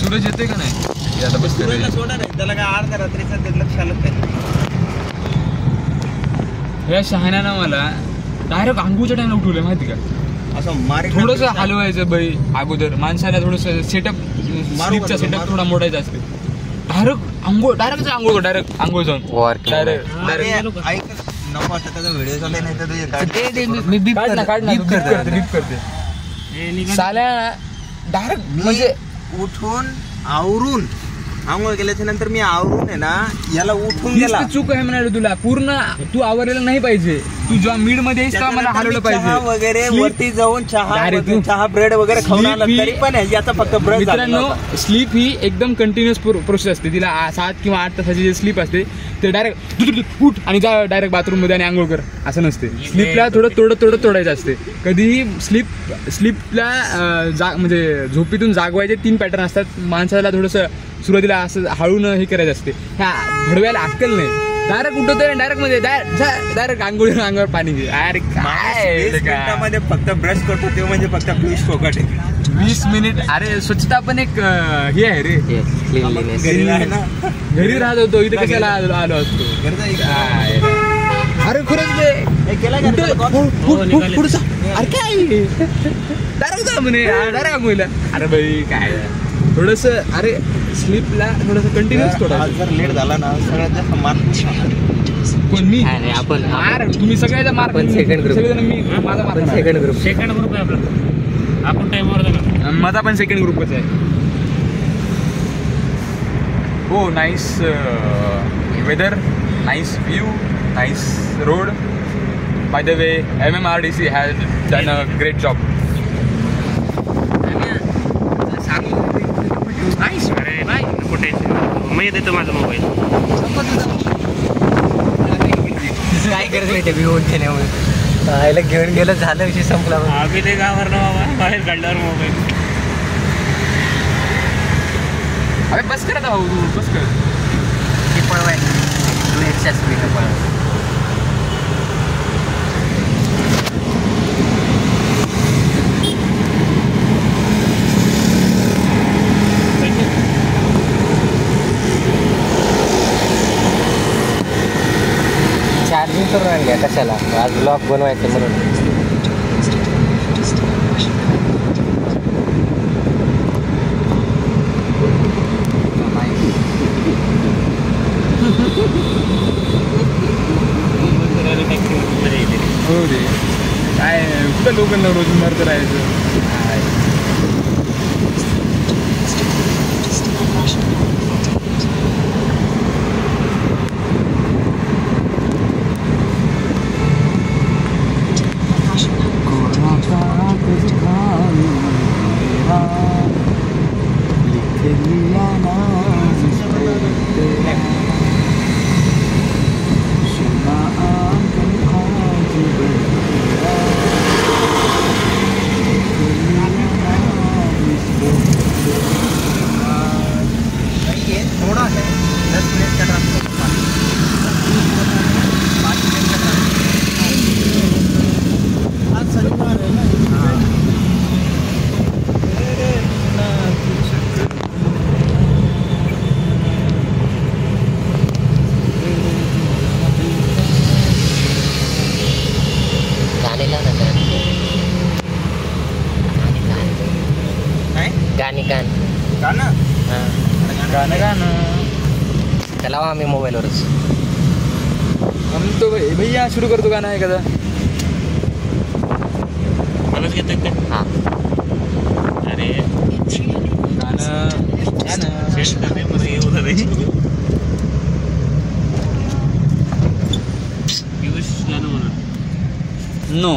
सूरज येते का नाही आता बस सोडा नाही त्याला काय अर्ध्या रात्रीचं दुर्लक्ष आलं काय या शहाण्यानं मला डायरेक्ट आंघोळच्या टाइमला उठवलं माहिती का असं मारे थोडंसं हलवायचं बाई अगोदर माणसाला थोडंसं सेटअप स्लीपचा सेटअप थोडा मोडायचा असते डायरेक्ट आंघोळ डायरेक्ट आंघोळ जाऊन डायरेक्ट नको वाटतं त्याचा व्हिडिओ चालले नाही तर मी बीप करते साल्या डायरेक्ट म्हणजे उठून आवरून आंघोळ केल्याच्या नंतर मी आवरून आहे ना याला उठून गेला चूक आहे म्हणाले तुला पूर्ण तू आवरलेलं नाही पाहिजे तू जेव्हा मिड मध्ये मला हलवलं पाहिजे वगैरे वरती जाऊन चहा ब्रेड वगैरे खाऊन आला तरी पण याचा फक्त ब्रश. मित्रांनो स्लीप ही एकदम कंटिन्युअस प्रोसेस असते तिला 7 किंवा 8 तासाची जे स्लीप असते ते डायरेक्ट उठ आणि जा डायरेक्ट बाथरूम मध्ये आणि आंघोळ कर असं नसते. स्लीपला थोडं तोडायचं असते. कधीही स्लीपला म्हणजे झोपेतून जागवायचे 3 पॅटर्न असतात. माणसाला थोडंसं सुरुवातीला असं हळून हे करायचं असते. ह्या भडव्याला अक्कल नाही डायरेक्ट उठवतोय डायरेक्ट मध्ये डायरेक्ट अंघोळीवर पाणी घे. अरे काय मिनिटामध्ये फक्त ब्रश करतो ते म्हणजे फक्त पियुष फोकट आहे. 20 मिनिट. अरे स्वच्छता पण एक हे आहे रे. घरी राहत होतो इथे कशाला आलो असतो. अरे खरंच अरे काय डायरेक्ट जा म्हणे डायरेक्ट अंघोळीला. अरे भाई काय थोडस अरे स्लीपला थोडंसं कंटिन्युअस थोडं जर लेट झाला ना सगळ्यात जास्त मार्क पण मी आपण तुम्ही सगळ्याचा मार्क सेकंड ग्रुप मी माझा मार्क सेकंड ग्रुप आहे आपला. आपण टाइमवर जाणार माझा पण सेकंड ग्रुपच आहे. हो nice weather nice view nice road. By the way MMRDC has done a great job. Nice अरे नाही कुठे मी देतो माझा मोबाईल. काय करत नाही ते भिवून केल्यामुळे आईला घेऊन गेलं झालं विषय संपला. आम्ही ते गावावर ना बाबा बाहेर काढल्यावर मोबाईल. अरे बस कर आता भाऊ तू बस कर. ते पळवाय तू 100 स्पीडनं पळव. चार्जिंग करून आणल्या कशाला आज ब्लॉग बनवायचं म्हणून. हो रे काय कुठं लोकांना रोज मारत राहायचं. थोड़ा है 10 मिनट का ट्रांसपोर्ट. 5 मिनट का ट्रांसपोर्ट आज शनिवार है ना. गाणं चलावा आम्ही मोबाईलवरच तो भैया सुरू करतो गाणं एखादा. मलाच घेतो का? हां अरे गाणं सेट करते मध्ये येऊ दे. पियुष गाणं म्हणा. नो